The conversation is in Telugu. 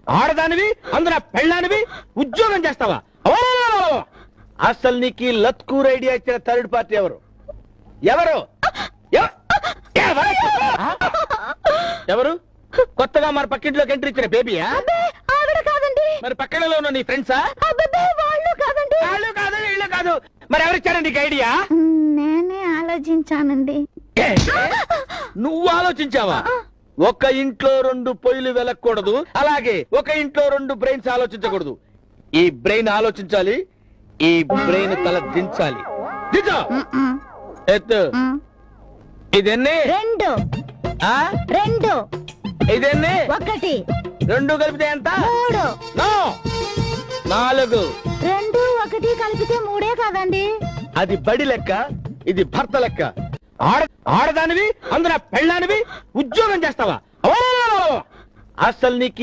ఆడదానివి అందున పెళ్ళానివి ఉద్యోగం చేస్తావా? అసలు నీకు లత్కూర్ ఐడియా ఇచ్చిన థర్డ్ పార్టీ ఎవరు? ఎవరు ఎవరు? కొత్తగా మరి పక్కింట్లోకి ఎంట్రీ ఇచ్చిన బేబీయా? మరి పక్కనలో ఉన్న నీ ఫ్రెండ్సా? వాళ్ళు కాదు ఇళ్ళు కాదు. మరి ఎవరిచ్చారండి నీకు ఐడియా? నేనే ఆలోచించానండి. నువ్వు ఆలోచించావా? ఒక ఇంట్లో 2 పొయ్యిలు వెలకూడదు, అలాగే ఒక ఇంట్లో 2 బ్రెయిన్స్ ఆలోచించకూడదు. ఈ బ్రెయిన్ ఆలోచించాలి, ఈ బ్రెయిన్ తల దించాలి. దించు. ఎత్తు. ఇదెన్ని? 2 ఇదెన్ని? 1 2 కలిపితే ఎంత? 3 నో 4. 2 1 కలిపితే 3 కాదండి. అది బడి లెక్క, ఇది భర్త లెక్క. ఆడదానివి అందున పెళ్ళానివి ఉద్యోగం చేస్తావా? అసలు నీకు